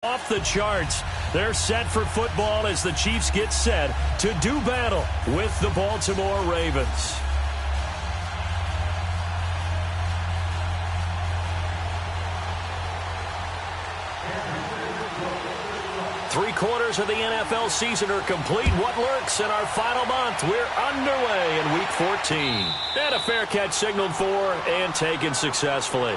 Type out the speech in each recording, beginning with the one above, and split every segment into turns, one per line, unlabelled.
Off the charts. They're set for football as the Chiefs get set to do battle with the Baltimore Ravens. Three-quarters of the NFL season are complete. What lurks in our final month? We're underway in Week 14. And a fair catch signaled for and taken successfully.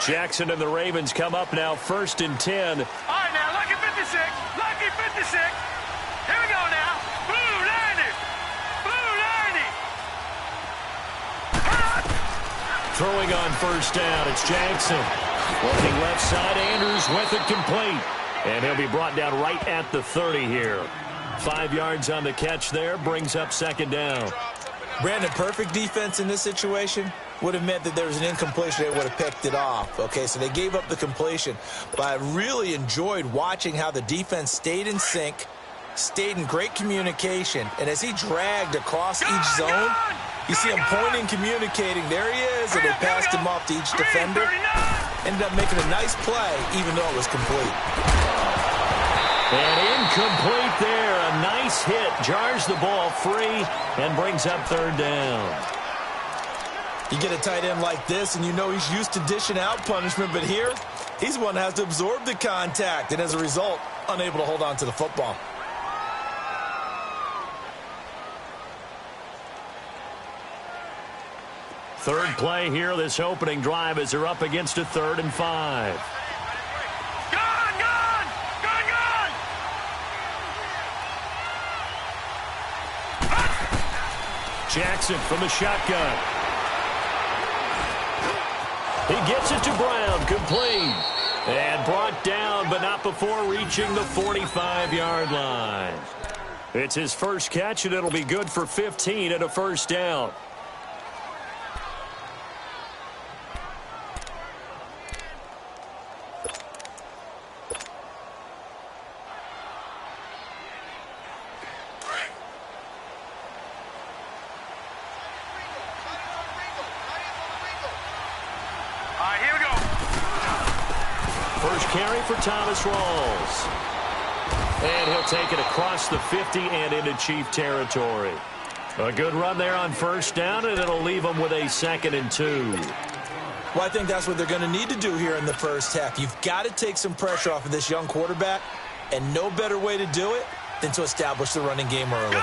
Jackson and the Ravens come up now, 1st and 10.
All right, now, lucky 56. Lucky 56. Here we go now. Blue 90. Blue 90.
Throwing on 1st down, it's Jackson. Looking left side, Andrews with it complete. And he'll be brought down right at the 30 here. 5 yards on the catch there, brings up 2nd down.
Brandon, perfect defense in this situation would have meant that there was an incompletion. They would have picked it off. Okay, so they gave up the completion. But I really enjoyed watching how the defense stayed in sync, stayed in great communication. And as he dragged across each zone, you see him pointing, communicating. There he is, and they passed him off to each defender. Ended up making a nice play, even though it was complete.
And incomplete there. A nice hit. Jars the ball free and brings up 3rd down.
You get a tight end like this, and you know he's used to dishing out punishment, but here, he's the one that has to absorb the contact, and as a result, unable to hold on to the football.
Third play here, this opening drive, as they're up against a 3rd and 5. Jackson from the shotgun. He gets it to Brown, complete. And brought down, but not before reaching the 45-yard line. It's his first catch, and it'll be good for 15 and a 1st down. For Thomas Rawls. And he'll take it across the 50 and into Chief territory. A good run there on 1st down, and it'll leave them with a 2nd and 2.
Well, I think that's what they're going to need to do here in the first half. You've got to take some pressure off of this young quarterback, and no better way to do it than to establish the running game early.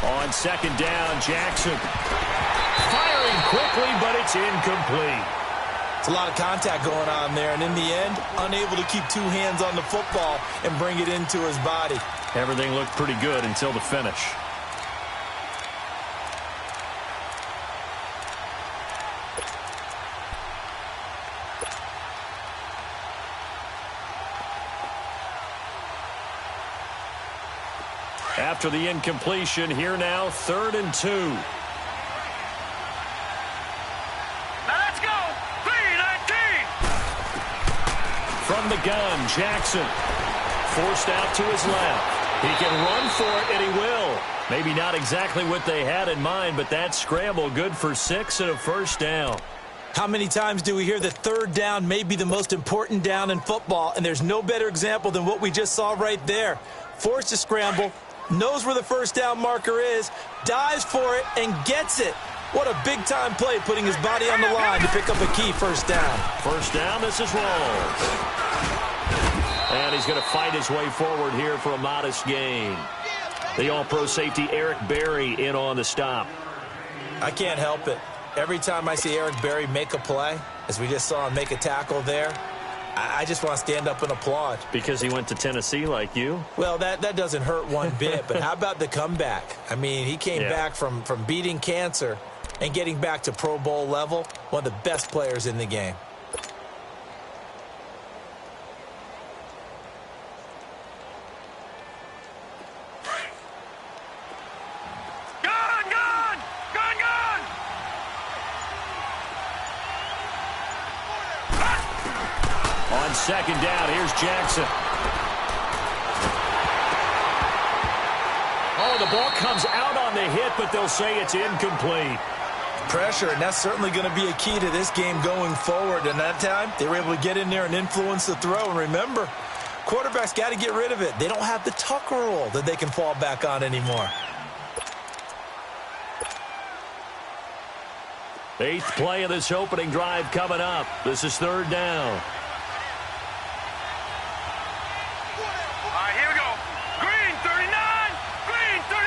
On 2nd down, Jackson. Firing quickly, but it's incomplete.
It's a lot of contact going on there, and in the end, unable to keep 2 hands on the football and bring it into his body.
Everything looked pretty good until the finish. After the incompletion, here now, 3rd and 2. From the gun, Jackson forced out to his left. He can run for it, and he will. Maybe not exactly what they had in mind, but that scramble good for 6 and a 1st down.
How many times do we hear that 3rd down may be the most important down in football, and there's no better example than what we just saw right there. Forced to scramble, knows where the 1st down marker is, dives for it, and gets it. What a big-time play, putting his body on the line to pick up a key 1st down.
1st down, this is Rawls. And he's going to fight his way forward here for a modest gain. The all-pro safety Eric Berry in on the stop.
I can't help it. Every time I see Eric Berry make a play, as we just saw him make a tackle there, I just want to stand up and applaud.
Because he went to Tennessee like you?
Well, that doesn't hurt one bit, but how about the comeback? I mean, he came back from beating cancer and getting back to Pro Bowl level, one of the best players in the game.
On second down, here's Jackson. Oh, the ball comes out on the hit, but they'll say it's incomplete.
Pressure, and that's certainly going to be a key to this game going forward. And that time, they were able to get in there and influence the throw. And remember, quarterbacks got to get rid of it. They don't have the Tucker rule that they can fall back on anymore.
8th play of this opening drive coming up. This is 3rd down.
All right, here we go. Green 39. Green 39.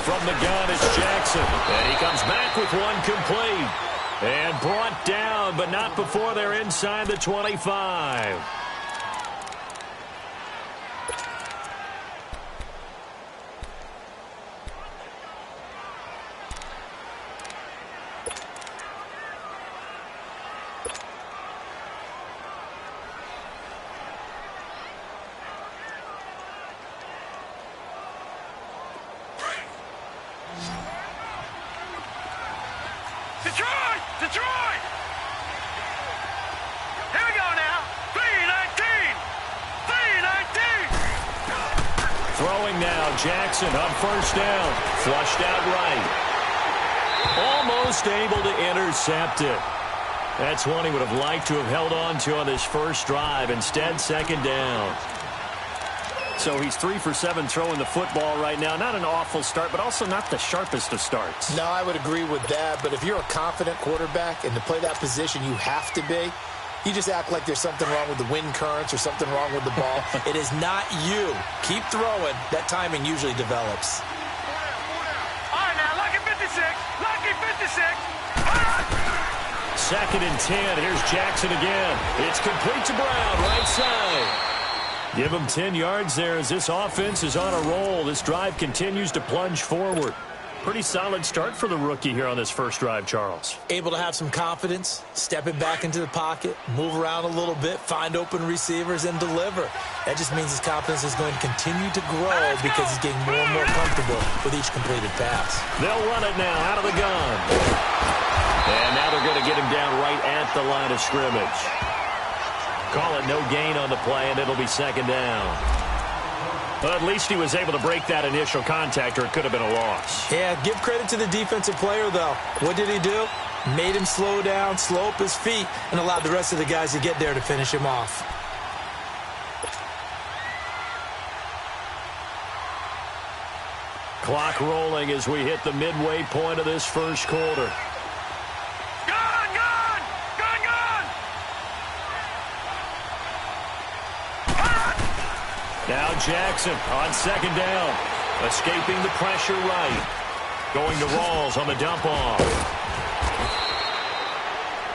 From the gun, it's Jackson. And he comes back with one complete. And brought down, but not before they're inside the 25.
Detroit! Detroit! Here we go now. 319. 319.
Throwing now, Jackson on 1st down. Flushed out right. Almost able to intercept it. That's one he would have liked to have held on to on this first drive. Instead, 2nd down.
So he's 3 for 7 throwing the football right now. Not an awful start, but also not the sharpest of starts.
No, I would agree with that. But if you're a confident quarterback and to play that position, you have to be. You just act like there's something wrong with the wind currents or something wrong with the ball.
It is not you. Keep throwing. That timing usually develops.
All right, now, lucky 56. Lucky 56. All right.
2nd and 10. Here's Jackson again. It's complete to Brown, right side. Give him 10 yards there as this offense is on a roll. This drive continues to plunge forward.
Pretty solid start for the rookie here on this first drive, Charles.
Able to have some confidence, stepping back into the pocket, move around a little bit, find open receivers, and deliver. That just means his confidence is going to continue to grow because he's getting more and more comfortable with each completed pass.
They'll run it now out of the gun. And now they're going to get him down right at the line of scrimmage. Call it no gain on the play, and it'll be 2nd down.
Well, at least he was able to break that initial contact, or it could have been a loss.
Yeah, give credit to the defensive player, though. What did he do? Made him slow down, slow up his feet, and allowed the rest of the guys to get there to finish him off.
Clock rolling as we hit the midway point of this first quarter. Now Jackson on 2nd down. Escaping the pressure right. Going to Rawls on the dump off.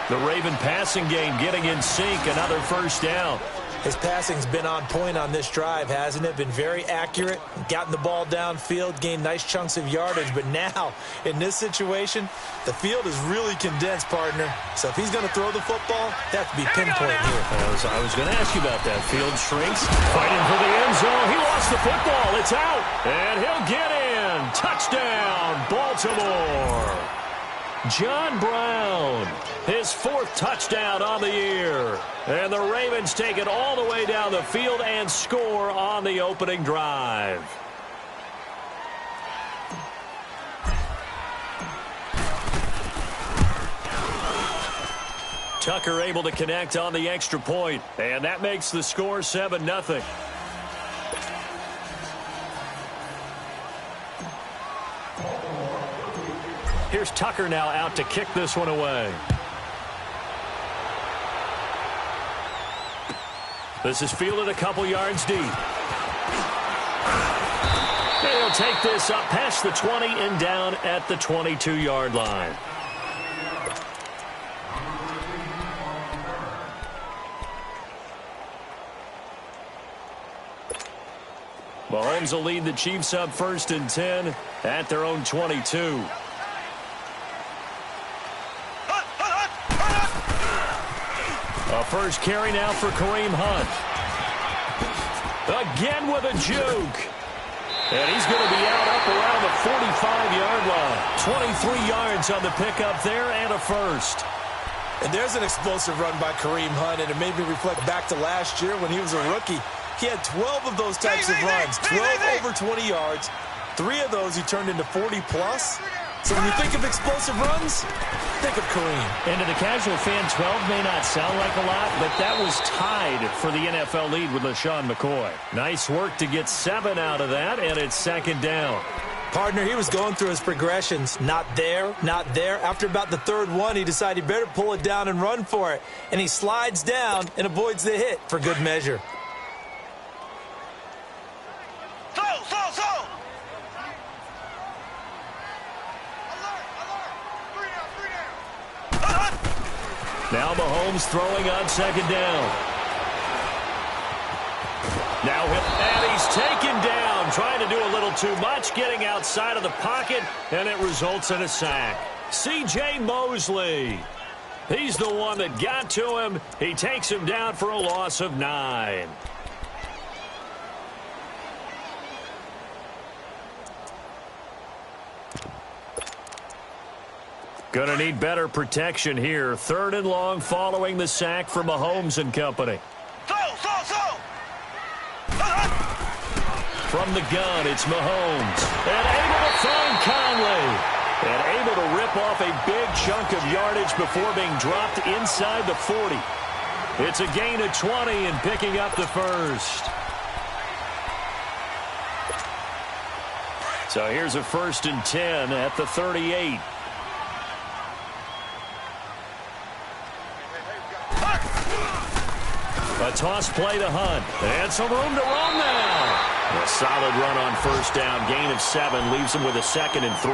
The Raven passing game getting in sync. Another 1st down.
His passing's been on point on this drive, hasn't it? Been very accurate, gotten the ball downfield, gained nice chunks of yardage. But now, in this situation, the field is really condensed, partner. So if he's going to throw the football, that has to be pinpoint here.
I was going to ask you about that. Field shrinks, fighting for the end zone. He lost the football. It's out, and he'll get in. Touchdown, Baltimore. John Brown, his 4th touchdown on the year. And the Ravens take it all the way down the field and score on the opening drive. Tucker able to connect on the extra point, and that makes the score 7-0. Here's Tucker now out to kick this one away. This is fielded a couple yards deep. He'll take this up past the 20 and down at the 22-yard line. Mahomes will lead the Chiefs up 1st and 10 at their own 22. A first carry now for Kareem Hunt. Again with a juke. And he's going to be out up around the 45-yard line. 23 yards on the pickup there and a first.
And there's an explosive run by Kareem Hunt, and it made me reflect back to last year when he was a rookie. He had 12 of those types of runs, 12 over 20 yards. 3 of those he turned into 40-plus. So when you think of explosive runs, think of Kareem.
And to the casual fan, 12 may not sound like a lot, but that was tied for the NFL lead with LaShawn McCoy. Nice work to get 7 out of that, and it's second down.
Partner, he was going through his progressions. Not there, not there. After about the third one, he decided he better pull it down and run for it. And he slides down and avoids the hit for good measure.
Now Mahomes throwing on second down. Now and he's taken down, trying to do a little too much, getting outside of the pocket, and it results in a sack. C.J. Mosley. He's the one that got to him. He takes him down for a loss of 9. Going to need better protection here. 3rd and long following the sack from Mahomes and company. From the gun, it's Mahomes. And able to find Conley. And able to rip off a big chunk of yardage before being dropped inside the 40. It's a gain of 20 and picking up the first. So here's a 1st and 10 at the 38. A toss play to Hunt. And some room to roam now. A solid run on 1st down. Gain of 7 leaves him with a 2nd and 3.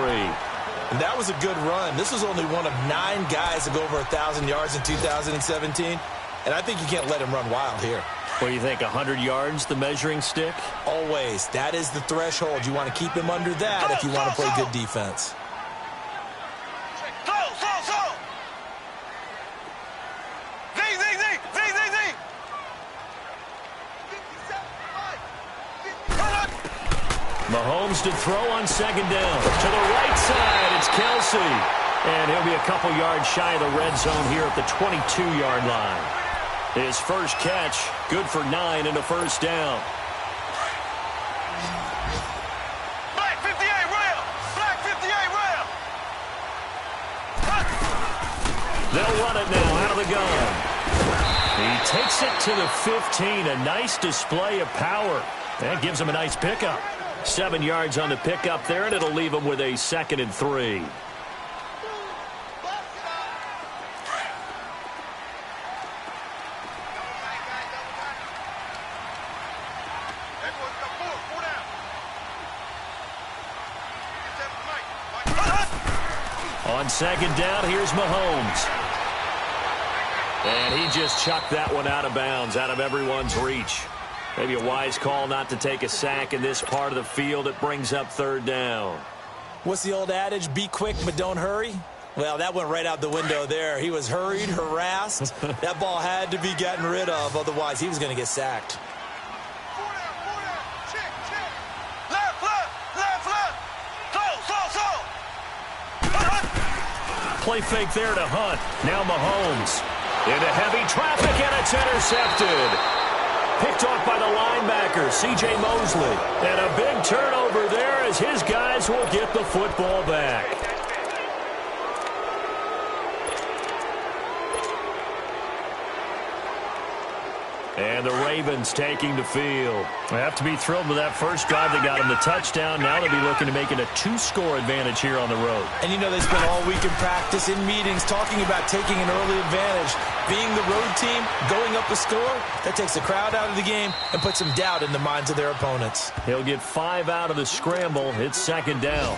And that was a good run. This was only one of 9 guys to go over 1,000 yards in 2017. And I think you can't let him run wild here.
What do you think, 100 yards, the measuring stick?
Always. That is the threshold. You want to keep him under that if you want to play good defense.
Mahomes to throw on 2nd down. To the right side, it's Kelsey. And he'll be a couple yards shy of the red zone here at the 22-yard line. His first catch, good for 9 and a 1st down.
Black 58 rail! Black 58 rail!
They'll run it now out of the gun. He takes it to the 15. A nice display of power. That gives him a nice pickup. 7 yards on the pickup there, and it'll leave him with a 2nd and 3. On 2nd down, here's Mahomes. And he just chucked that one out of bounds, out of everyone's reach. Maybe a wise call not to take a sack in this part of the field. It brings up 3rd down.
What's the old adage? Be quick, but don't hurry? Well, that went right out the window there. He was hurried, harassed. That ball had to be gotten rid of. Otherwise, he was going to get sacked.
Play fake there to Hunt. Now Mahomes. Into heavy traffic, and it's intercepted. Picked off by the linebacker, C.J. Mosley. And a big turnover there as his guys will get the football back. And the Ravens taking the field. They have to be thrilled with that first drive that got them the touchdown. Now they'll be looking to make it a 2-score advantage here on the road.
And you know they spent all week in practice, in meetings, talking about taking an early advantage. Being the road team, going up a score, that takes the crowd out of the game and puts some doubt in the minds of their opponents.
He'll get 5 out of the scramble. It's 2nd down.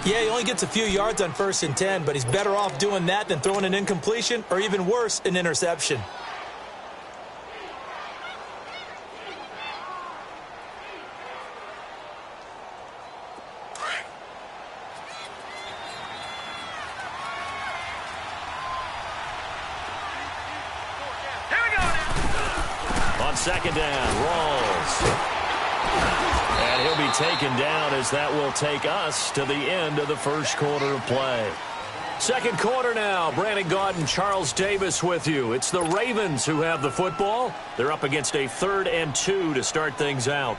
Yeah, he only gets a few yards on 1st and 10, but he's better off doing that than throwing an incompletion or even worse, an interception.
On 2nd down, Rawls. And he'll be taken down as that will take us to the end of the first quarter of play. Second quarter now. Brandon Gaudin and Charles Davis with you. It's the Ravens who have the football. They're up against a 3rd and 2 to start things out.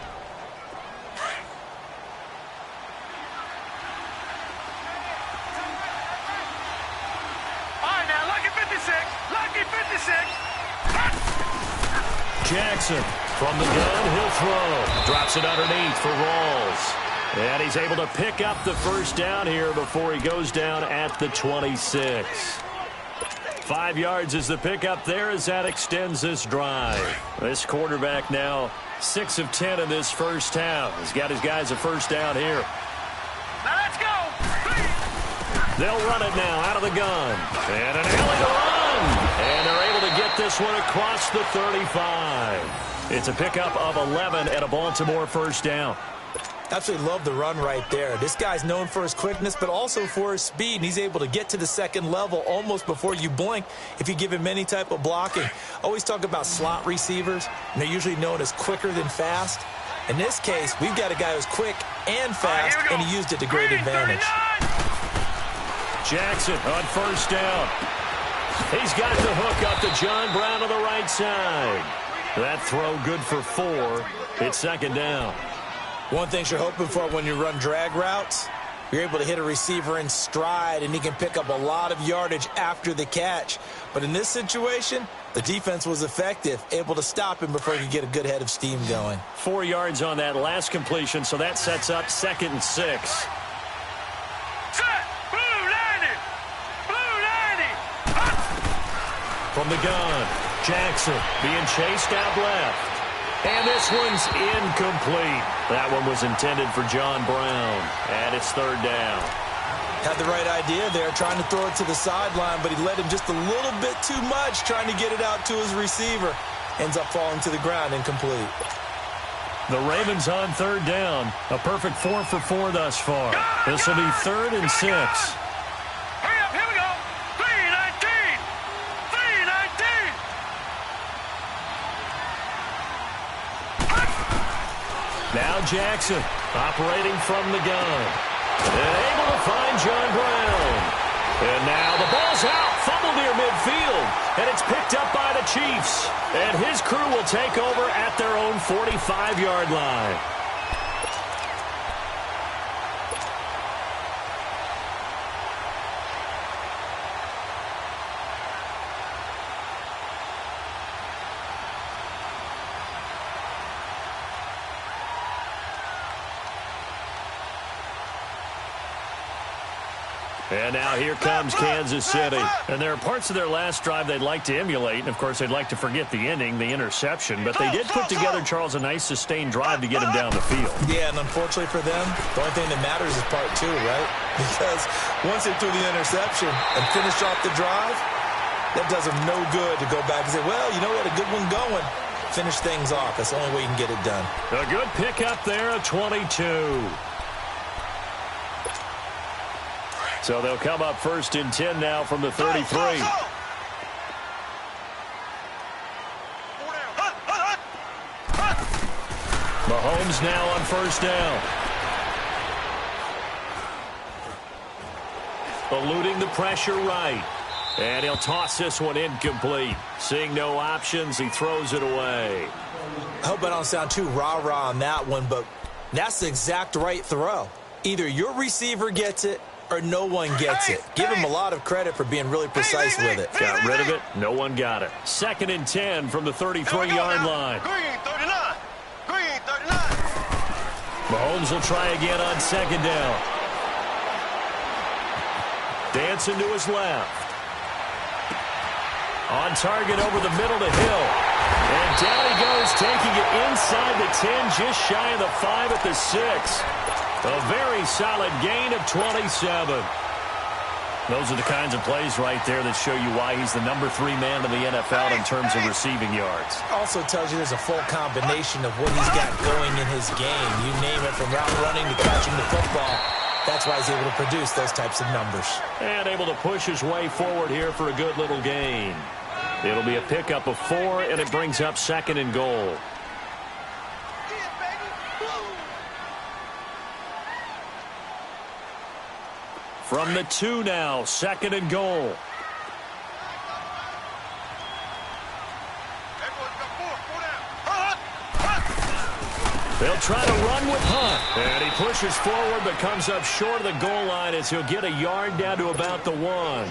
All right, now, lucky 56. Lucky 56.
Jackson from the gun. He'll throw. Drops it underneath for Rawls. And he's able to pick up the first down here before he goes down at the 26. 5 yards is the pickup there as that extends this drive. This quarterback now 6 of 10 in this first half. He's got his guys a first down here.
Now let's go.
They'll run it now out of the gun. And an alley to run. And they're able to get this one across the 35. It's a pickup of 11 and a Baltimore first down.
Absolutely love the run right there. This guy's known for his quickness, but also for his speed. And he's able to get to the second level almost before you blink if you give him any type of blocking. Always talk about slot receivers, and they're usually known as quicker than fast. In this case, we've got a guy who's quick and fast, and he used it to great advantage.
Jackson on first down. He's got the hook up to John Brown on the right side. That throw good for 4. It's second down.
One thing you're hoping for when you run drag routes, you're able to hit a receiver in stride, and he can pick up a lot of yardage after the catch. But in this situation, the defense was effective, able to stop him before he could get a good head of steam going.
4 yards on that last completion, so that sets up 2nd and 6.
Set. Blue 90. Blue 90.
From the gun, Jackson being chased out left. And this one's incomplete. That one was intended for John Brown. And it's 3rd down.
Had the right idea there, trying to throw it to the sideline, but he led him just a little bit too much, trying to get it out to his receiver. Ends up falling to the ground, incomplete.
The Ravens on 3rd down. A perfect 4 for 4 thus far. This will be 3rd and 6.
Hurry up, here we go. 319. 319.
Now Jackson operating from the gun. And able to find John Brown. And now the ball's out. Fumble near midfield. And it's picked up by the Chiefs. And his crew will take over at their own 45-yard line. And now here comes Kansas City. And there are parts of their last drive they'd like to emulate. And, of course, they'd like to forget the ending, the interception. But they did put together, Charles, a nice sustained drive to get him down the field.
Yeah, and unfortunately for them, the only thing that matters is part 2, right? Because once they threw the interception and finished off the drive, that does them no good to go back and say, well, you know what, a good one going. Finish things off. That's the only way you can get it done.
A good pickup there, a 22. So they'll come up 1st and 10 now from the 33. Mahomes now on 1st down. Eluding the pressure right. And he'll toss this one incomplete. Seeing no options, he throws it away.
I hope I don't sound too rah-rah on that one, but that's the exact right throw. Either your receiver gets it or no one gets it. Give him a lot of credit for being really precise with it.
Got rid of it. No one got it. 2nd and 10 from the 33-yard line.
Green 39. Green 39.
Mahomes will try again on 2nd down. Dancing to his left. On target over the middle to Hill. And down he goes, taking it inside the 10, just shy of the 5 at the 6. A very solid gain of 27. Those are the kinds of plays right there that show you why he's the number 3 man in the NFL in terms of receiving yards.
Also tells you there's a full combination of what he's got going in his game. You name it, from route running to catching the football. That's why he's able to produce those types of numbers.
And able to push his way forward here for a good little gain. It'll be a pickup of 4, and it brings up 2nd and goal. From the 2 now, 2nd and goal. They'll try to run with Hunt. And he pushes forward but comes up short of the goal line as he'll get a yard down to about the 1.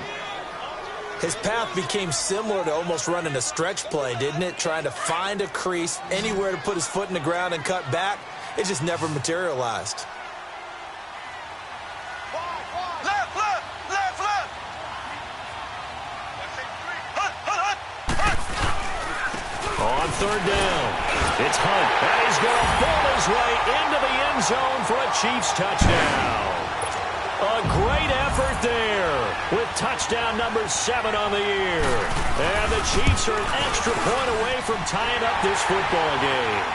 His path became similar to almost running a stretch play, didn't it? Trying to find a crease, anywhere to put his foot in the ground and cut back. It just never materialized.
On 3rd down, it's Hunt, and he's going to pull his way into the end zone for a Chiefs touchdown. A great effort there with touchdown number 7 on the year. And the Chiefs are an extra point away from tying up this football game.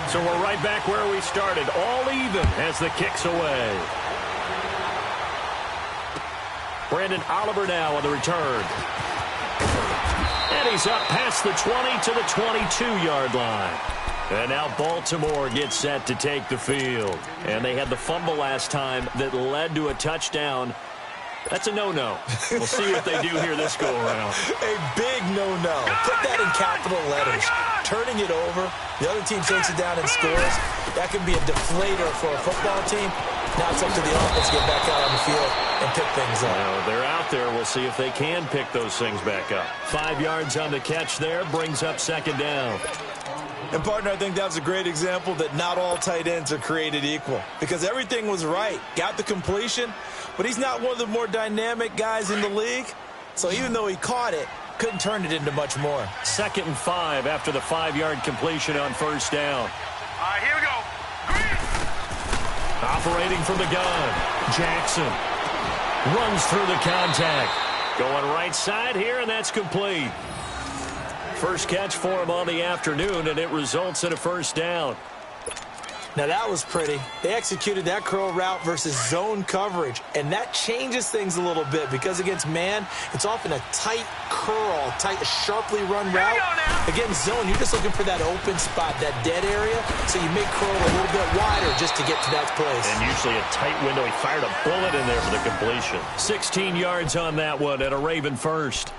So we're right back where we started, all even as the kick's away. Brandon Oliver now on the return. And he's up past the 20 to the 22-yard line. And now Baltimore gets set to take the field. And they had the fumble last time that led to a touchdown. That's a no-no. We'll see what they do here this go-around.
A big no-no. Put that in capital letters. Turning it over, the other team takes it down and scores. That can be a deflator for a football team. Now it's up to the offense to get back out on the field and pick things up.
Well, they're out there. We'll see if they can pick those things back up. 5 yards on the catch there, brings up 2nd down.
And, partner, I think that was a great example that not all tight ends are created equal. Because everything was right. Got the completion, but he's not one of the more dynamic guys in the league. So even though he caught it, couldn't turn it into much more.
2nd and 5 after the 5-yard completion on 1st down.
All right, here we go.
Operating from the gun, Jackson runs through the contact. Going right side here, and that's complete. First catch for him on the afternoon, and it results in a 1st down.
Now, that was pretty. They executed that curl route versus zone coverage, and that changes things a little bit because against man, it's often a tight curl, tight, sharply run route. Against zone, you're just looking for that open spot, that dead area, so you make curl a little bit wider just to get to that place.
And usually a tight window. He fired a bullet in there for the completion. 16 yards on that one and a Raven first.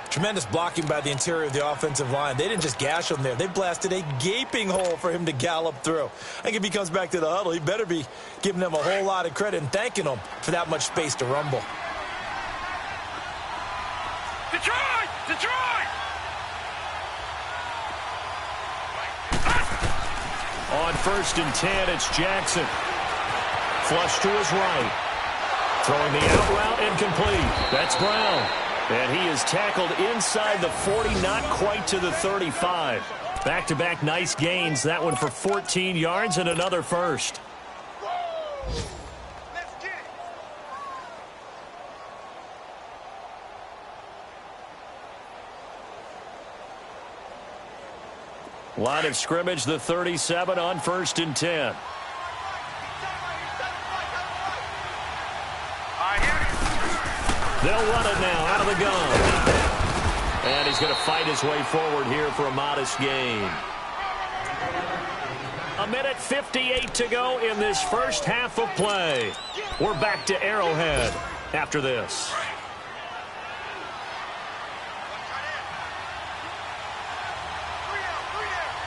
Tremendous blocking by the interior of the offensive line. They didn't just gash him there. They blasted a gaping hole for him to gallop through. I think if he comes back to the huddle, he better be giving them a whole lot of credit and thanking them for that much space to rumble.
Detroit! Detroit!
On 1st and 10, it's Jackson. Flush to his right. Throwing the out route incomplete. That's Brown. And he is tackled inside the 40, not quite to the 35. Back-to-back nice gains. That one for 14 yards and another first.
Let's get it.
Line of scrimmage, the 37 on 1st and 10. They'll run it now out of the gun. And he's going to fight his way forward here for a modest gain. 1:58 to go in this first half of play. We're back to Arrowhead after this.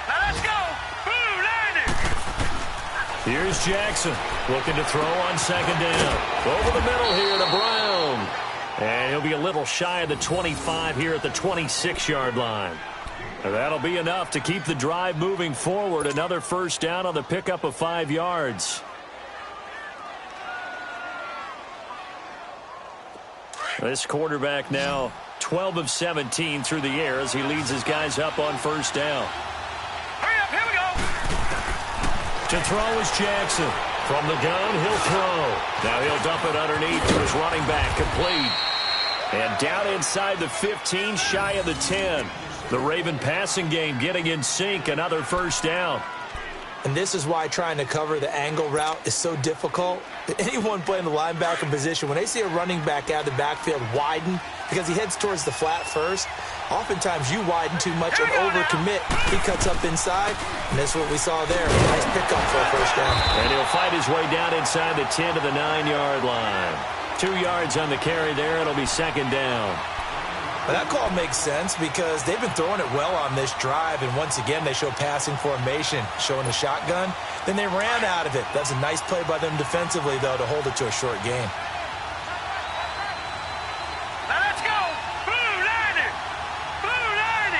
Now let's go. Boom, landed.
Here's Jackson looking to throw on 2nd down. Over the middle here to Brown. And he'll be a little shy of the 25 here at the 26-yard line. And that'll be enough to keep the drive moving forward. Another 1st down on the pickup of 5 yards. This quarterback now 12 of 17 through the air as he leads his guys up on 1st down.
Hurry up, here we go.
To throw is Jackson. From the gun, he'll throw. Now he'll dump it underneath to his running back, complete. And down inside the 15, shy of the 10. The Raven passing game getting in sync, another 1st down.
And this is why trying to cover the angle route is so difficult. Anyone playing the linebacker position, when they see a running back out of the backfield widen because he heads towards the flat first, Oftentimes, you widen too much and overcommit. He cuts up inside, and that's what we saw there. Nice pickup for a first down.
And he'll fight his way down inside the 10 to the 9-yard line. 2 yards on the carry there. It'll be second down.
Well, that call makes sense because they've been throwing it well on this drive, and once again, they show passing formation, showing the shotgun. Then they ran out of it. That's a nice play by them defensively, though, to hold it to a short game.
Now let's go! Blue 90! Blue 90!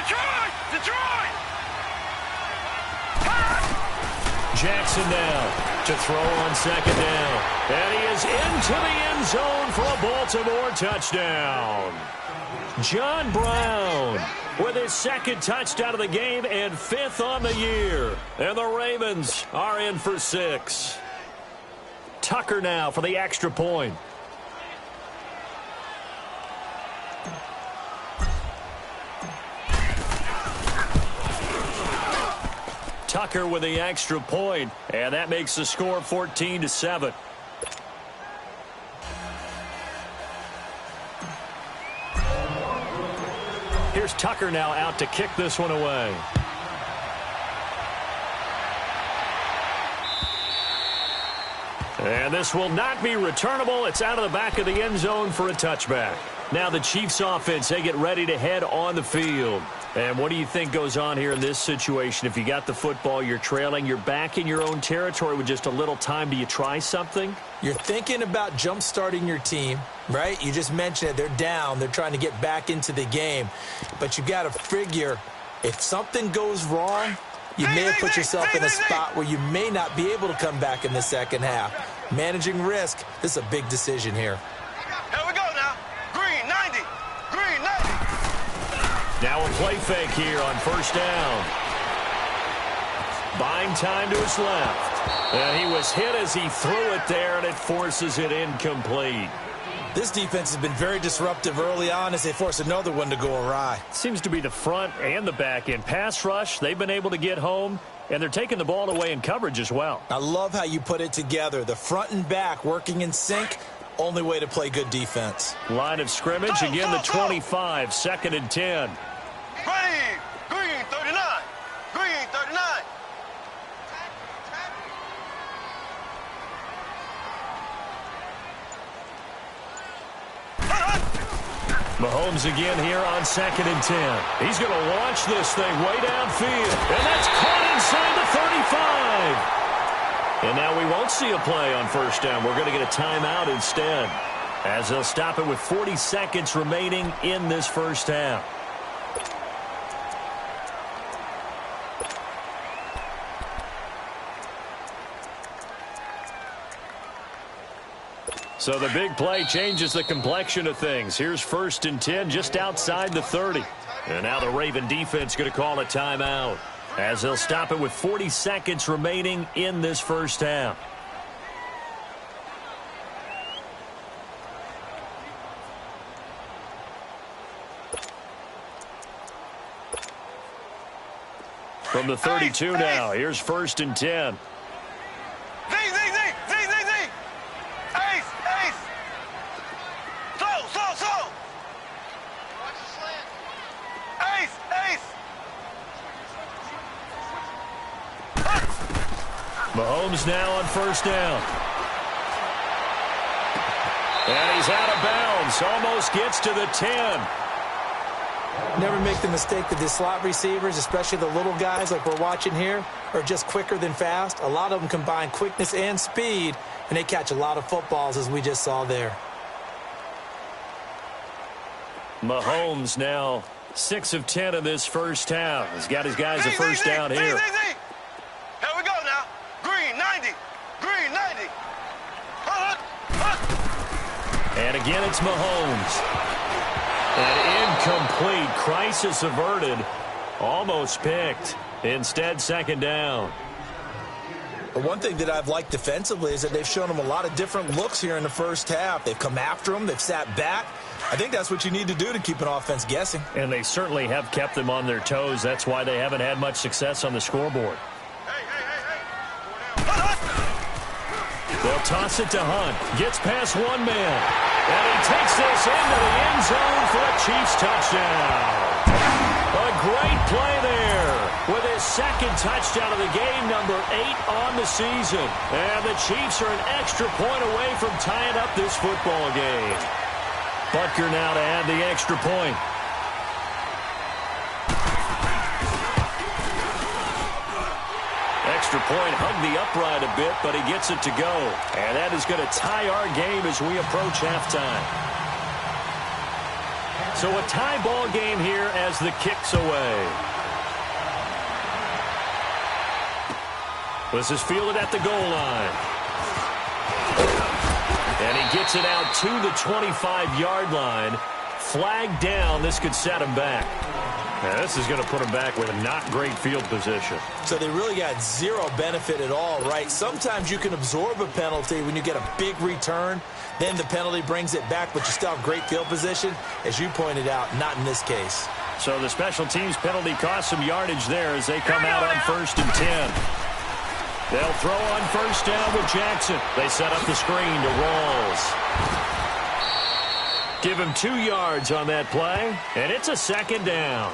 Detroit! Detroit!
Jackson now to throw on second down. And he is into the end zone for a Baltimore touchdown. John Brown with his second touchdown of the game and 5th on the year. And the Ravens are in for 6. Tucker now for the extra point. Tucker with the extra point, and that makes the score 14-7. Here's Tucker now out to kick this one away. And this will not be returnable. It's out of the back of the end zone for a touchback. Now the Chiefs offense, they get ready to head on the field. And what do you think goes on here in this situation? If you got the football, you're trailing, you're back in your own territory with just a little time. Do you try something?
You're thinking about jump-starting your team, right? You just mentioned it. They're down. They're trying to get back into the game. But you got to figure, if something goes wrong, you may have put yourself in a spot where you may not be able to come back in the second half. Managing risk, this is a big decision here.
Here we go now. Green 90. Green 90.
Now a play fake here on first down. Buying time to his left. And he was hit as he threw it there, and it forces it incomplete.
This defense has been very disruptive early on as they force another one to go awry.
Seems to be the front and the back end. Pass rush, they've been able to get home, and they're taking the ball away in coverage as well.
I love how you put it together. The front and back working in sync, only way to play good defense.
Line of scrimmage, again the 25, 2nd and 10.
Green 39. Green 39.
Mahomes again here on 2nd and 10. He's going to launch this thing way downfield. And that's caught inside the 35. And now we won't see a play on first down. We're going to get a timeout instead, as they'll stop it with 40 seconds remaining in this first half. So the big play changes the complexion of things. Here's 1st and 10 just outside the 30. And now the Raven defense going to call a timeout, as they'll stop it with 40 seconds remaining in this first half. From the 32 now, here's 1st and 10. Mahomes now on first down. And he's out of bounds. Almost gets to the 10.
Never make the mistake that the slot receivers, especially the little guys like we're watching here, are just quicker than fast. A lot of them combine quickness and speed, and they catch a lot of footballs, as we just saw there.
Mahomes now 6 of 10 in this first half. He's got his guys a first down here.
Here we go now. Green 90. Green 90.
And again, it's Mahomes. An incomplete. Crisis averted. Almost picked. Instead, second down.
But one thing that I've liked defensively is that they've shown them a lot of different looks here in the first half. They've come after them. They've sat back. I think that's what you need to do to keep an offense guessing.
And they certainly have kept them on their toes. That's why they haven't had much success on the scoreboard. They'll toss it to Hunt. Gets past one man. And he takes this into the end zone for a Chiefs touchdown. A great play there with his second touchdown of the game, number 8 on the season. And the Chiefs are an extra point away from tying up this football game. Butker now to add the extra point. Extra point hugged the upright a bit, but he gets it to go. And that is going to tie our game as we approach halftime. So a tie ball game here as the kick's away. This is fielded at the goal line. And he gets it out to the 25-yard line. Flag down. This could set him back. Now, this is going to put him back with a not great field position.
So they really got zero benefit at all, right? Sometimes you can absorb a penalty when you get a big return. Then the penalty brings it back, but you still have great field position. As you pointed out, not in this case.
So the special teams penalty cost some yardage there as they come out on 1st and 10. They'll throw on first down with Jackson. They set up the screen to Rawls. Give him 2 yards on that play, and it's a second down.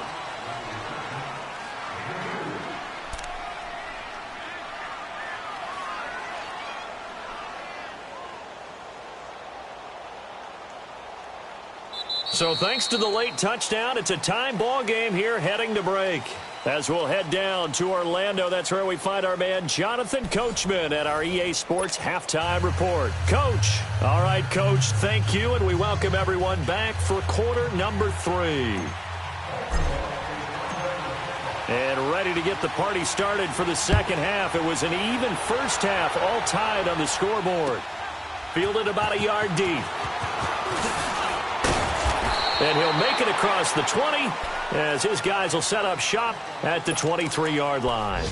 So thanks to the late touchdown, it's a time ball game here heading to break. As we'll head down to Orlando, that's where we find our man Jonathan Coachman at our EA Sports Halftime Report. Coach. All right, Coach, thank you, and we welcome everyone back for quarter number 3. And ready to get the party started for the second half. It was an even first half, all tied on the scoreboard. Fielded about a yard deep. And he'll make it across the 20 as his guys will set up shop at the 23-yard line.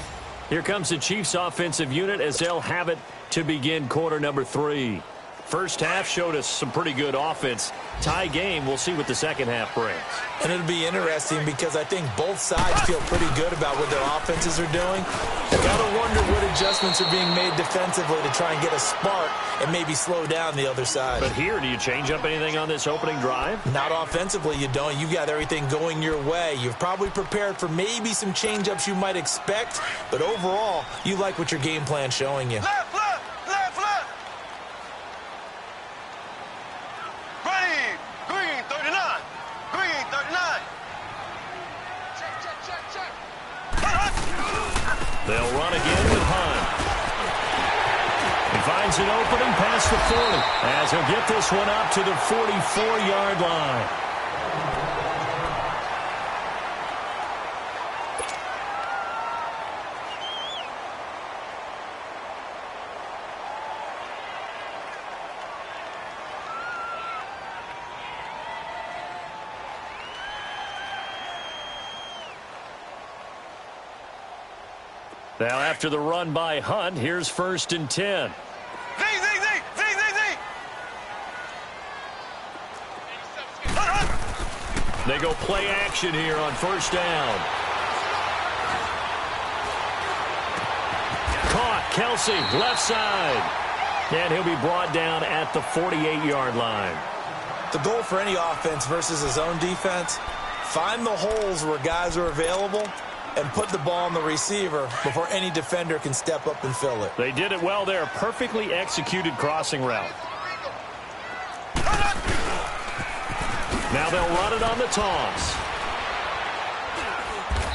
Here comes the Chiefs offensive unit as they'll have it to begin quarter number 3. First half showed us some pretty good offense. Tie game, we'll see what the second half brings.
And it'll be interesting because I think both sides feel pretty good about what their offenses are doing. You've got to wonder what adjustments are being made defensively to try and get a spark and maybe slow down the other side.
But here, do you change up anything on this opening drive?
Not offensively, you don't. You've got everything going your way. You've probably prepared for maybe some change-ups you might expect, but overall, you like what your game plan's showing you.
Left, left, left, left. Ready. Green, 39. Green, 39. Check, check, check, check.
They'll run again with Hunt. He finds an opening past the 40 as he'll get this one up to the 44-yard line. Now after the run by Hunt, here's 1st and 10. They go play action here on first down. Caught, Kelsey, left side. And he'll be brought down at the 48-yard line.
The goal for any offense versus his own defense, find the holes where guys are available and put the ball on the receiver before any defender can step up and fill it.
They did it well there. Perfectly executed crossing route. Now they'll run it on the toss.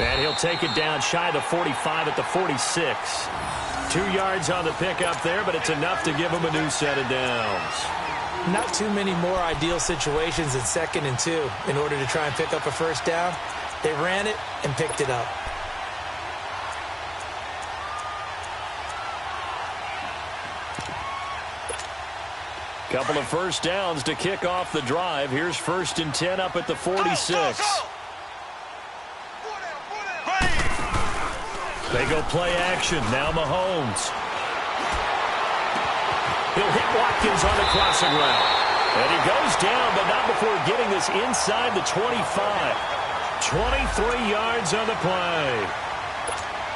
And he'll take it down shy of the 45 at the 46. 2 yards on the pickup there, but it's enough to give him a new set of downs.
Not too many more ideal situations than 2nd and 2 in order to try and pick up a first down. They ran it and picked it up.
Couple of first downs to kick off the drive. Here's 1st and 10 up at the 46. They go play action. Now Mahomes. He'll hit Watkins on the crossing route. And he goes down, but not before getting this inside the 25. 23 yards on the play.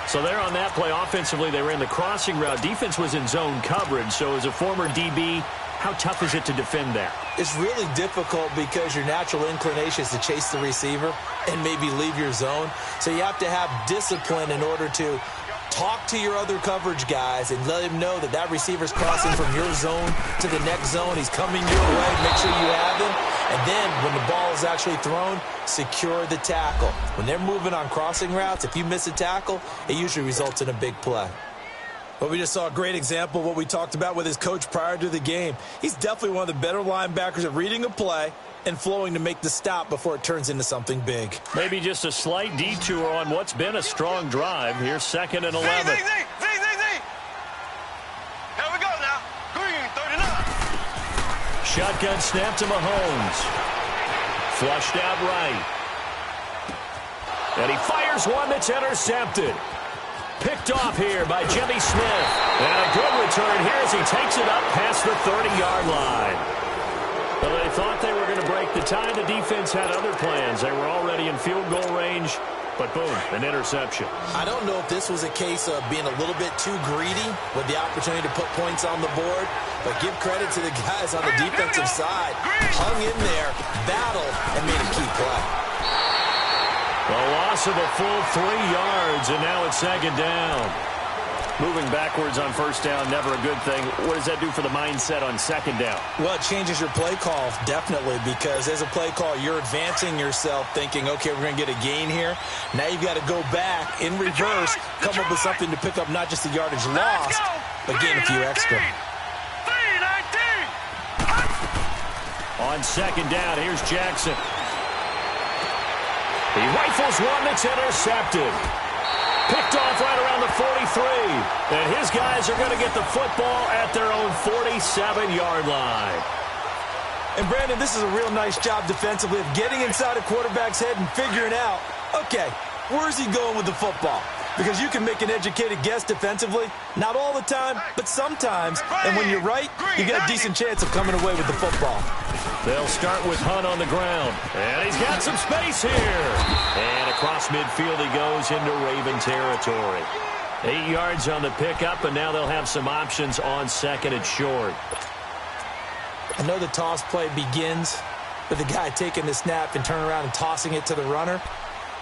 So there on that play, offensively, they ran the crossing route. Defense was in zone coverage. So as a former DB, how tough is it to defend that?
It's really difficult because your natural inclination is to chase the receiver and maybe leave your zone. So you have to have discipline in order to talk to your other coverage guys and let him know that that receiver's crossing from your zone to the next zone. He's coming your way. Make sure you have him. And then when the ball is actually thrown, secure the tackle. When they're moving on crossing routes, if you miss a tackle, it usually results in a big play.
Well, we just saw a great example of what we talked about with his coach prior to the game. He's definitely one of the better linebackers at reading a play and flowing to make the stop before it turns into something big.
Maybe just a slight detour on what's been a strong drive. Here's 2nd and 11.
Here we go now. Green, 39.
Shotgun snap to Mahomes. Flushed out right. And he fires one that's intercepted. Picked off here by Jimmy Smith. And a good return here as he takes it up past the 30-yard line. Well, they thought they were going to break the tie. The defense had other plans. They were already in field goal range, but boom, an interception.
I don't know if this was a case of being a little bit too greedy with the opportunity to put points on the board, but give credit to the guys on the defensive side. Hung in there, battled, and made a key play.
A loss of a full 3 yards, and now it's 2nd down. Moving backwards on 1st down, never a good thing. What does that do for the mindset on 2nd down?
Well, it changes your play call, definitely, because as a play call, you're advancing yourself thinking, okay, we're going to get a gain here. Now you've got to go back in reverse, come up with something to pick up not just the yardage lost, but gain a few extra.
319.
On 2nd down, here's Jackson. He rifles one that's intercepted. Picked off right around the 43. And his guys are going to get the football at their own 47-yard line.
And, Brandon, this is a real nice job defensively of getting inside a quarterback's head and figuring out, okay, where's he going with the football? Because you can make an educated guess defensively, not all the time, but sometimes. And when you're right, you get a decent chance of coming away with the football.
They'll start with Hunt on the ground. And he's got some space here. And across midfield he goes into Raven territory. 8 yards on the pickup, and now they'll have some options on 2nd and short.
I know the toss play begins with the guy taking the snap and turning around and tossing it to the runner.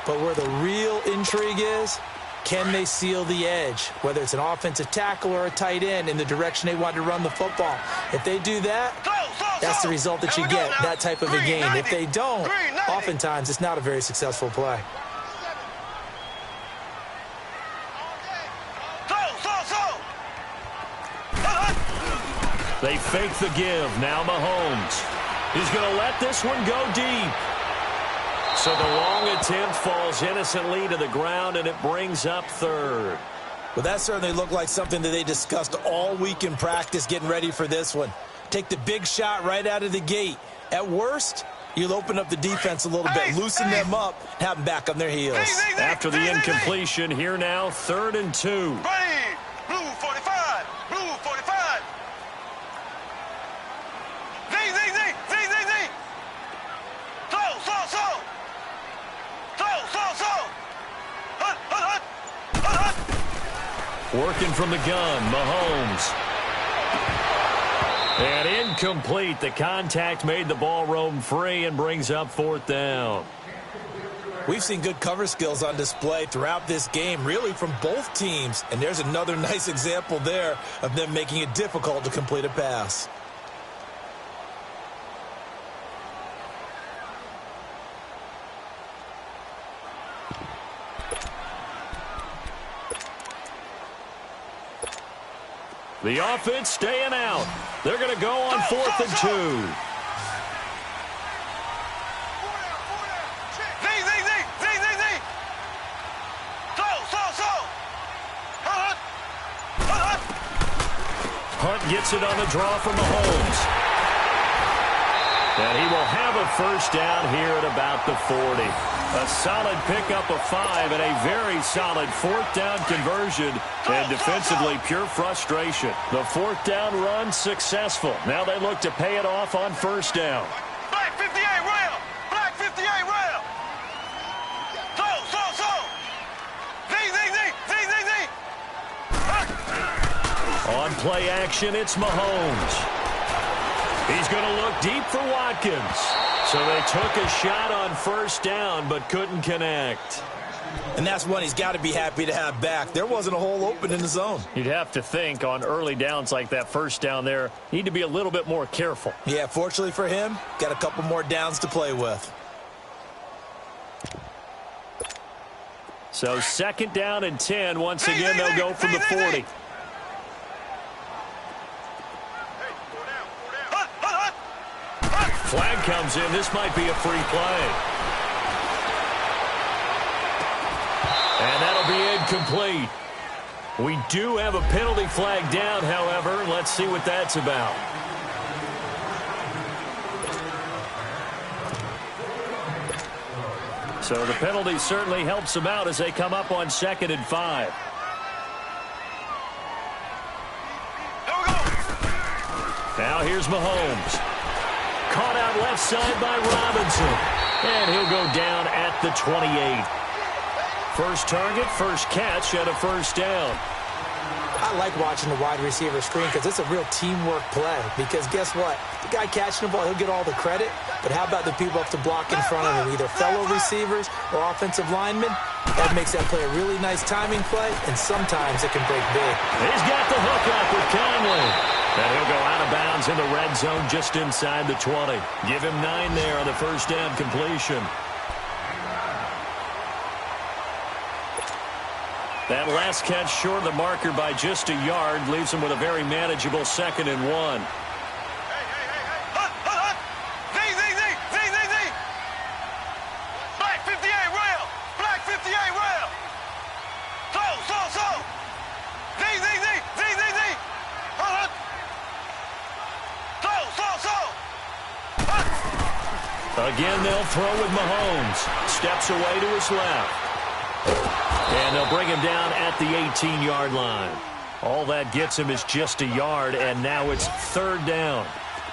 But where the real intrigue is, can they seal the edge, whether it's an offensive tackle or a tight end, in the direction they want to run the football? If they do that, that's the result that you get, that type of a game. If they don't, oftentimes it's not a very successful play.
They fake the give. Now Mahomes. He's going to let this one go deep. So the long attempt falls innocently to the ground, and it brings up 3rd.
Well, that certainly looked like something that they discussed all week in practice getting ready for this one. Take the big shot right out of the gate. At worst, you'll open up the defense a little bit, loosen them up, have them back on their heels.
After the incompletion, here now, 3rd and 2.
Blue 45. Blue 45. Z. Slow. Hunt.
Working from the gun, Mahomes. And incomplete. The contact made the ball roam free and brings up 4th down.
We've seen good cover skills on display throughout this game, really from both teams. And there's another nice example there of them making it difficult to complete a pass.
The offense staying out. They're going to go on 4th and 2. Hunt gets it on the draw from Mahomes. And he will have a 1st down here at about the 40. A solid pickup of 5 and a very solid 4th down conversion. And defensively, pure frustration. The 4th down run successful. Now they look to pay it off on 1st down.
Black 58 rail. Black 58 rail. Slow. Z.
On play action, it's Mahomes. He's going to look deep for Watkins. So they took a shot on first down, but couldn't connect.
And that's one he's got to be happy to have back. There wasn't a hole open in the zone.
You'd have to think on early downs like that first down there, need to be a little bit more careful.
Yeah, fortunately for him, got a couple more downs to play with.
So 2nd down and 10. Once again, they'll go from the 40. Flag comes in. This might be a free play. And that'll be incomplete. We do have a penalty flag down, however. Let's see what that's about. So the penalty certainly helps them out as they come up on 2nd and 5. Now here's Mahomes. Caught out left side by Robinson. And he'll go down at the 28. First target, first catch, and a first down.
I like watching the wide receiver screen because it's a real teamwork play. Because guess what? The guy catching the ball, he'll get all the credit. But how about the people up to block in front of him, either fellow receivers or offensive linemen? That makes that play a really nice timing play, and sometimes it can break big.
He's got the hook up with Conley. And he'll go out of bounds in the red zone just inside the 20. Give him 9 there on the first down completion. That last catch short of the marker by just a yard leaves him with a very manageable 2nd and 1.
Black 58 rail. Black 58 rail. So. Z. So.
Again, they'll throw with Mahomes. Steps away to his left. And they'll bring him down at the 18-yard line. All that gets him is just a yard, and now it's 3rd down.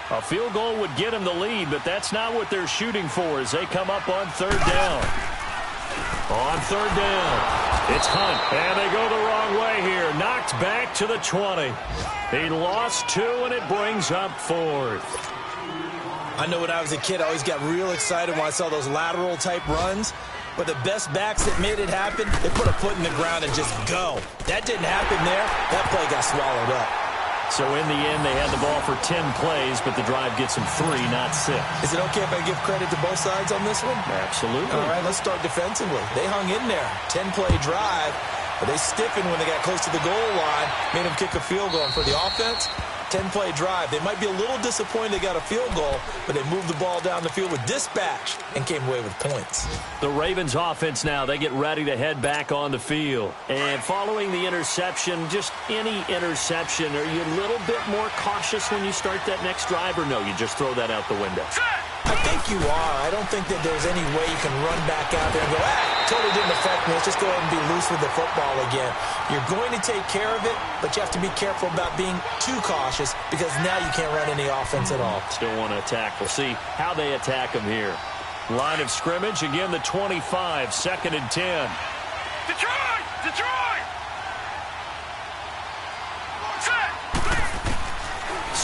A field goal would get him the lead, but that's not what they're shooting for as they come up on 3rd down. On 3rd down, it's Hunt, and they go the wrong way here. Knocked back to the 20. He lost 2, and it brings up 4th.
I know when I was a kid, I always got real excited when I saw those lateral-type runs. But the best backs that made it happen, they put a foot in the ground and just go. That didn't happen there. That play got swallowed up.
So in the end, they had the ball for 10 plays, but the drive gets them 3, not 6.
Is it okay if I give credit to both sides on this one?
Absolutely.
All right, let's start defensively. They hung in there. 10-play drive, but they stiffened when they got close to the goal line, made them kick a field goal. And for the offense, 10-play drive. They might be a little disappointed they got a field goal, but they moved the ball down the field with dispatch and came away with points.
The Ravens offense now, they get ready to head back on the field. And following the interception, just any interception, are you a little bit more cautious when you start that next drive, or no, you just throw that out the window?
I think you are. I don't think that there's any way you can run back out there and go, totally didn't affect me. Let's just go ahead and be loose with the football again. You're going to take care of it, but you have to be careful about being too cautious because now you can't run any offense at all.
Still want to attack. We'll see how they attack them here. Line of scrimmage, again, the 25, 2nd and 10.
Detroit!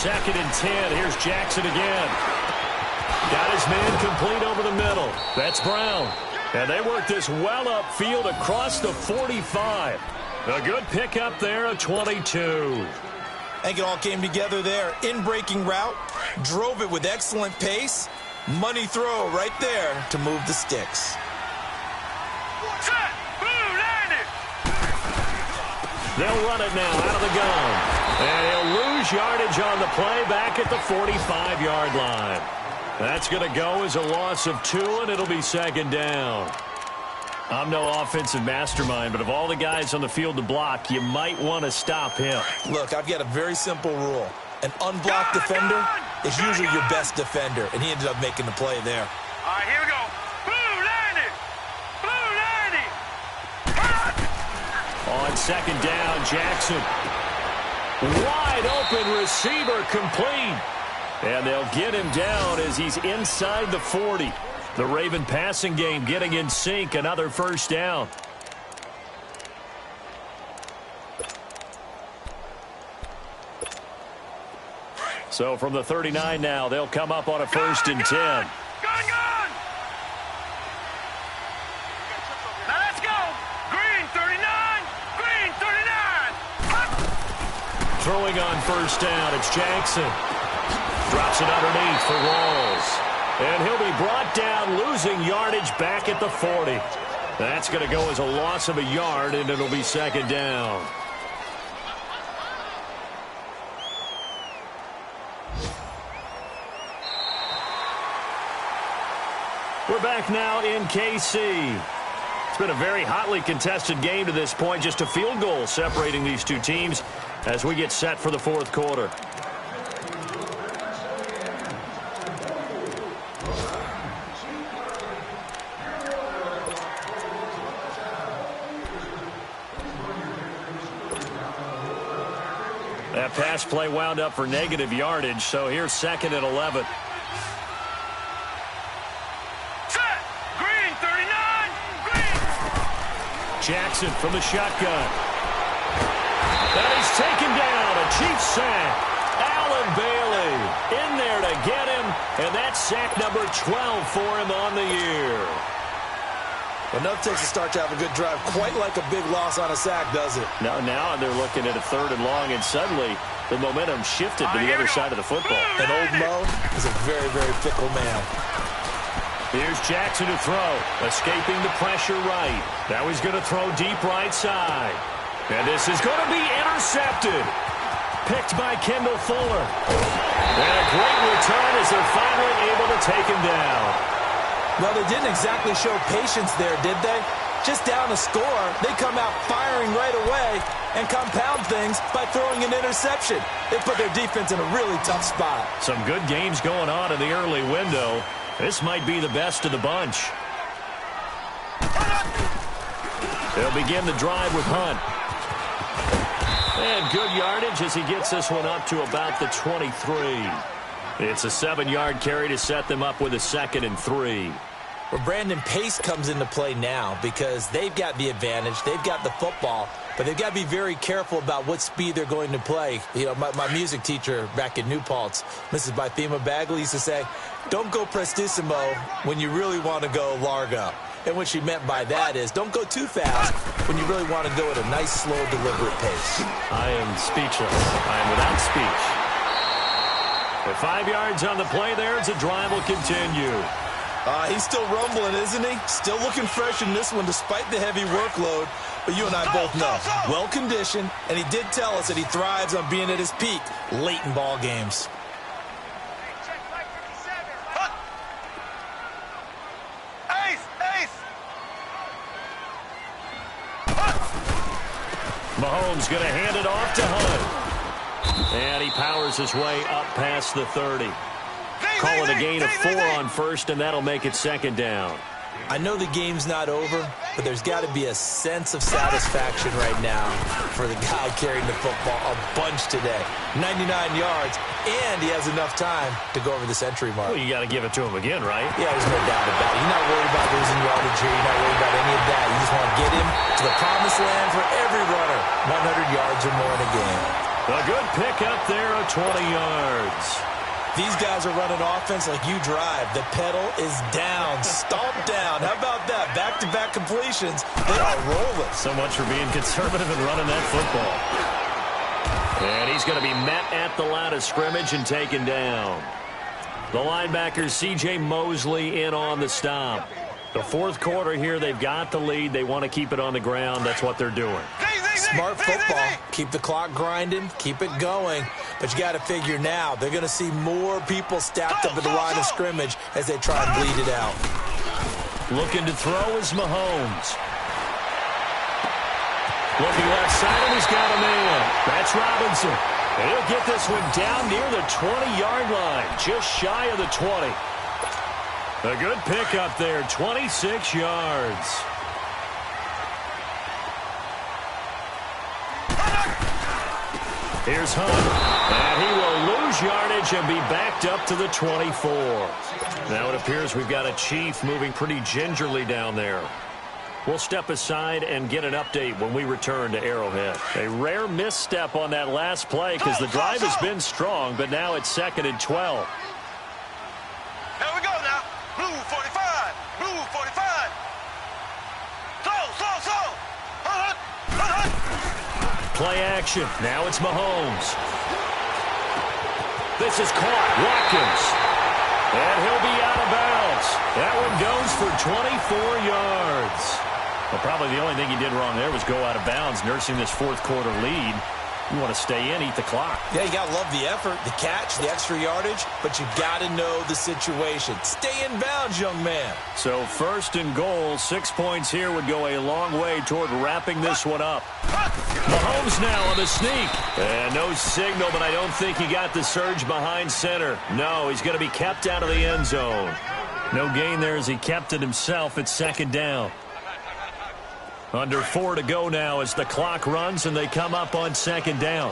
2nd and 10. Here's Jackson again. Got his man complete over the middle. That's Brown. And they work this well upfield across the 45. A good pickup there, a 22.
I think it all came together there. In-breaking route, drove it with excellent pace. Money throw right there to move the sticks.
They'll run it now out of the gun. And he'll lose yardage on the play back at the 45-yard line. That's going to go as a loss of 2, and it'll be 2nd down. I'm no offensive mastermind, but of all the guys on the field to block, you might want to stop him.
Look, I've got a very simple rule. An unblocked defender is usually your best defender, and he ended up making the play there.
All right, here we go. Blue 90.
On 2nd down, Jackson. Wide open receiver complete. And they'll get him down as he's inside the 40. The Raven passing game getting in sync. Another first down. So from the 39 now, they'll come up on a 1st and 10.
Gone! Now let's go! Green 39! Green 39!
Throwing on 1st down, it's Jackson. Drops it underneath for Rawls. And he'll be brought down, losing yardage back at the 40. That's going to go as a loss of a yard, and it'll be 2nd down. We're back now in KC. It's been a very hotly contested game to this point. Just a field goal separating these two teams as we get set for the 4th quarter. That pass play wound up for negative yardage, so here's 2nd and 11.
Set! Green 39! Green!
Jackson from the shotgun. And he's taken down. A Chiefs sack. Allen Bailey in there to get him, and that's sack number 12 for him on the year.
Enough takes a start to have a good drive. Quite like a big loss on a sack, does it?
Now they're looking at a 3rd and long, and suddenly the momentum shifted to the other side of the football.
And old Mo is a very, very fickle man.
Here's Jackson to throw, escaping the pressure right. Now he's going to throw deep right side. And this is going to be intercepted. Picked by Kendall Fuller. And a great return as they're finally able to take him down.
Well, they didn't exactly show patience there, did they? Just down a score, they come out firing right away and compound things by throwing an interception. They put their defense in a really tough spot.
Some good games going on in the early window. This might be the best of the bunch. They'll begin the drive with Hunt. And good yardage as he gets this one up to about the 23. It's a 7-yard carry to set them up with a 2nd and 3.
Well, Brandon, pace comes into play now because they've got the advantage. They've got the football, but they've got to be very careful about what speed they're going to play. You know, my music teacher back in New Paltz, Mrs. Bythema Bagley, used to say, don't go prestissimo when you really want to go largo. And what she meant by that is don't go too fast when you really want to go at a nice, slow, deliberate pace.
I am speechless. I am without speech. With 5 yards on the play there, the drive will continue.
He's still rumbling, isn't he? Still looking fresh in this one despite the heavy workload. But you and I both know, well-conditioned, and he did tell us that he thrives on being at his peak late in ball games.
Mahomes going to hand it off to Hunt. And he powers his way up past the 30. Call it a gain of 4 on 1st, and that'll make it 2nd down.
I know the game's not over, but there's got to be a sense of satisfaction right now for the guy carrying the football a bunch today. 99 yards, and he has enough time to go over the century mark.
Well, you got to give it to him again, right?
Yeah, there's no doubt about it. You're not worried about losing yardage here. You're not worried about any of that. You just want to get him to the promised land for every runner. 100 yards or more in a game.
A good pickup there of 20 yards.
These guys are running offense like you drive. The pedal is down, stomped down. How about that? Back-to-back completions. They are rolling.
So much for being conservative and running that football. And he's going to be met at the line of scrimmage and taken down. The linebacker, C.J. Mosley, in on the stop. The 4th quarter here, they've got the lead. They want to keep it on the ground. That's what they're doing.
Smart football. Keep the clock grinding. Keep it going. But you got to figure now, they're going to see more people stacked up at the line of scrimmage as they try and bleed it out.
Looking to throw is Mahomes. Looking left side, and he's got a man. That's Robinson. And he'll get this one down near the 20-yard line, just shy of the 20. A good pickup there, 26 yards. Here's Hunt, and he will lose yardage and be backed up to the 24. Now it appears we've got a Chief moving pretty gingerly down there. We'll step aside and get an update when we return to Arrowhead. A rare misstep on that last play because the drive has been strong, but now it's 2nd and 12.
Here we go now. Blue 45. Blue 45. Slow.
Play action. Now it's Mahomes. This is caught. Watkins. And he'll be out of bounds. That one goes for 24 yards. Well, probably the only thing he did wrong there was go out of bounds, nursing this fourth-quarter lead. You want to stay in, eat the clock.
Yeah, you got to love the effort, the catch, the extra yardage, but you got to know the situation. Stay in bounds, young man.
So 1st and goal, 6 points here would go a long way toward wrapping this one up. Mahomes now on the sneak. And no signal, but I don't think he got the surge behind center. No, he's going to be kept out of the end zone. No gain there as he kept it himself at 2nd down. Under 4 to go now as the clock runs and they come up on 2nd down.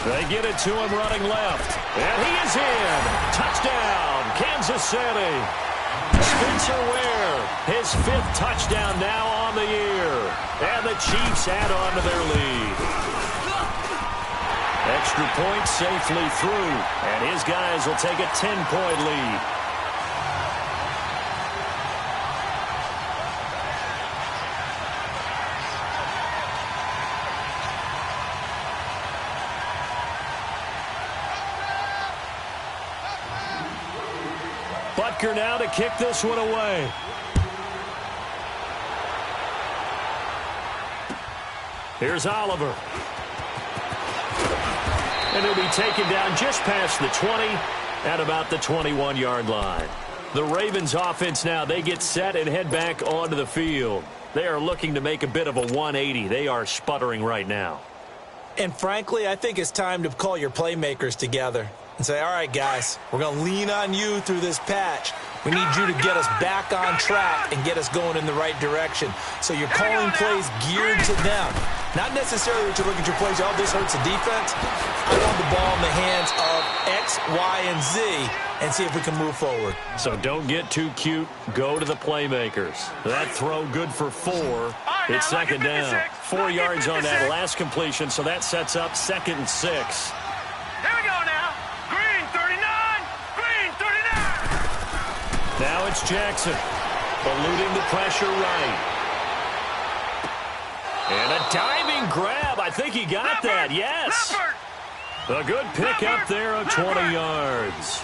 They get it to him running left. And he is in. Touchdown, Kansas City. Spencer Ware, his 5th touchdown now on the year. And the Chiefs add on to their lead. Extra point safely through, and his guys will take a 10-point lead. Butker now to kick this one away. Here's Oliver. And he'll be taken down just past the 20 at about the 21-yard line. The Ravens offense now, they get set and head back onto the field. They are looking to make a bit of a 180. They are sputtering right now.
And frankly, I think it's time to call your playmakers together and say, all right, guys, we're going to lean on you through this patch. We need you to get us back on track and get us going in the right direction. So you're calling plays geared to them. Not necessarily that you look at your plays, oh, this hurts the defense. I want the ball in the hands of X, Y, and Z and see if we can move forward.
So don't get too cute. Go to the playmakers. That throw good for 4. It's 2nd down. 4 yards on that last completion, so that sets up 2nd and 6.
Here we go now. Green 39. Green 39.
Now it's Jackson. Eluding the pressure right. And a diving grab. I think he got that. Yes. A good pick up there of 20 yards.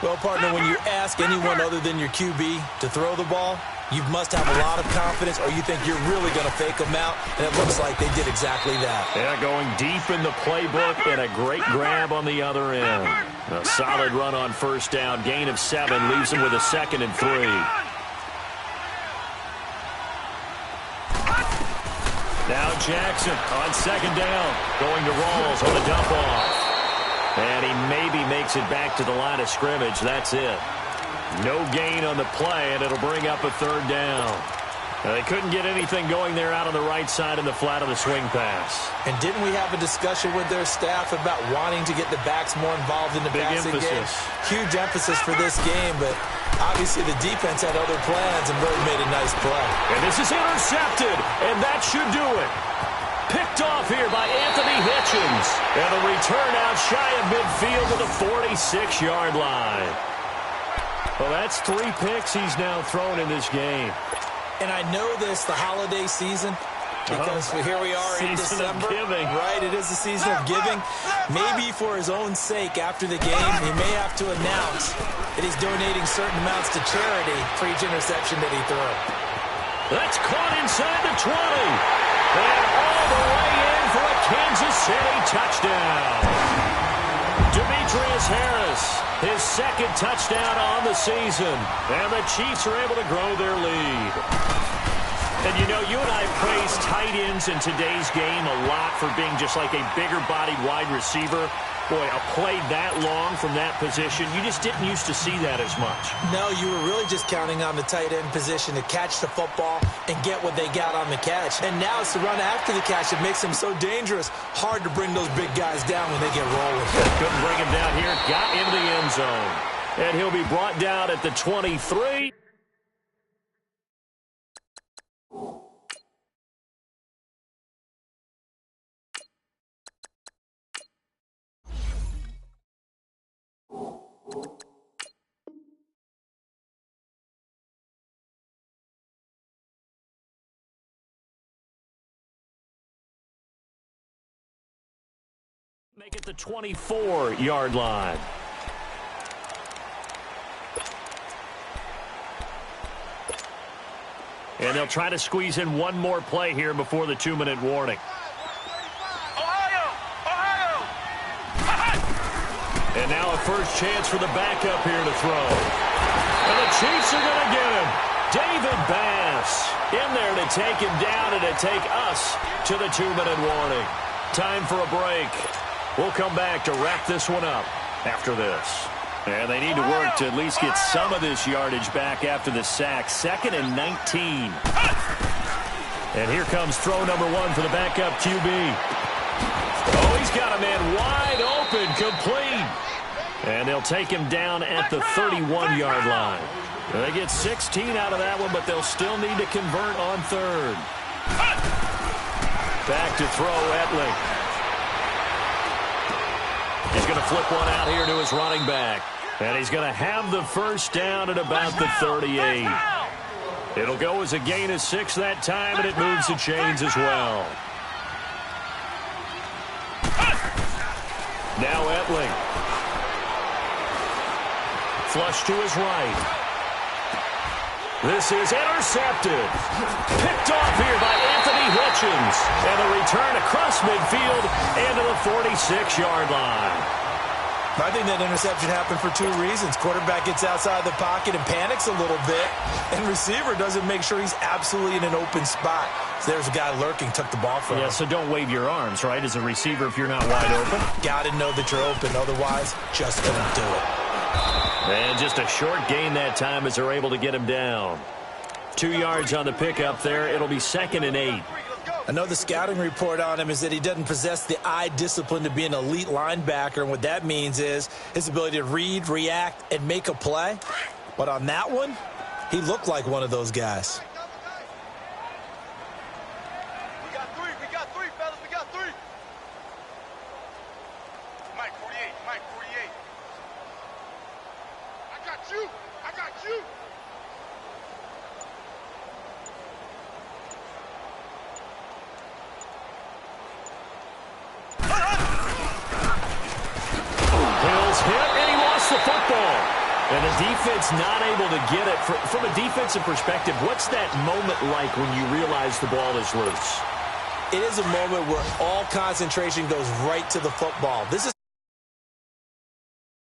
Well, partner, when you ask anyone other than your QB to throw the ball, you must have a lot of confidence or you think you're really going to fake them out, and it looks like they did exactly that.
Yeah, going deep in the playbook and a great grab on the other end. A solid run on 1st down. Gain of 7 leaves him with a 2nd and 3. Now Jackson on 2nd down. Going to Rawls on the dump off. And he maybe makes it back to the line of scrimmage. That's it. No gain on the play, and it'll bring up a 3rd down. They couldn't get anything going there out on the right side in the flat of the swing pass.
And didn't we have a discussion with their staff about wanting to get the backs more involved in the passing game? Huge emphasis for this game, but obviously the defense had other plans and really made a nice play.
And this is intercepted, and that should do it. Picked off here by Anthony Hitchens. And the return out shy of midfield to the 46-yard line. Well, that's 3 picks he's now thrown in this game.
And I know this, the holiday season, because here we are in December. Right, it is the season of giving. Maybe for his own sake after the game, he may have to announce that he's donating certain amounts to charity for each interception that he throws.
That's caught inside the 20. And all the way in for a Kansas City touchdown. Demetrius Harris, his 2nd touchdown on the season. And the Chiefs are able to grow their lead. And you know, you and I praise tight ends in today's game a lot for being just like a bigger-bodied wide receiver. Boy, a play that long from that position, you just didn't used to see that as much.
No, you were really just counting on the tight end position to catch the football and get what they got on the catch. And now it's the run after the catch that makes them so dangerous. Hard to bring those big guys down when they get rolling.
Couldn't bring him down here. Got into the end zone. And he'll be brought down at the 23. Make it the 24-yard line. And they'll try to squeeze in one more play here before the 2-minute warning.
Ohio!
And now a first chance for the backup here to throw. And the Chiefs are going to get him. David Bass in there to take him down and to take us to the 2-minute warning. Time for a break. We'll come back to wrap this one up after this. And they need to work to at least get some of this yardage back after the sack. 2nd and 19. And here comes throw number 1 for the backup QB. Oh, he's got a man wide open, complete. And they'll take him down at the 31-yard line. They get 16 out of that one, but they'll still need to convert on 3rd. Back to throw, Etling. He's going to flip one out here to his running back. And he's going to have the first down at about the 38. It'll go as a gain of 6 that time, and it moves the chains as well. Now Etling. Flush to his right. This is intercepted. Picked off here by Anthony Hitchens. And the return across midfield and to the 46-yard line.
I think that interception happened for 2 reasons. Quarterback gets outside the pocket and panics a little bit, and receiver doesn't make sure he's absolutely in an open spot. So there's a guy lurking, took the ball from him.
Yeah, so don't wave your arms, right, as a receiver if you're not wide open.
Got to know that you're open. Otherwise, just don't do it.
And just a short gain that time as they're able to get him down. 2 yards on the pickup there. It'll be 2nd and 8.
I know the scouting report on him is that he doesn't possess the eye discipline to be an elite linebacker, and what that means is his ability to read, react, and make a play. But on that one, he looked like one of those guys.
We got three, fellas. We got 3. Mike 48. I got you.
The football. And the defense not able to get it. From a defensive perspective, what's that moment like when you realize the ball is loose?
It is a moment where all concentration goes right to the football. This is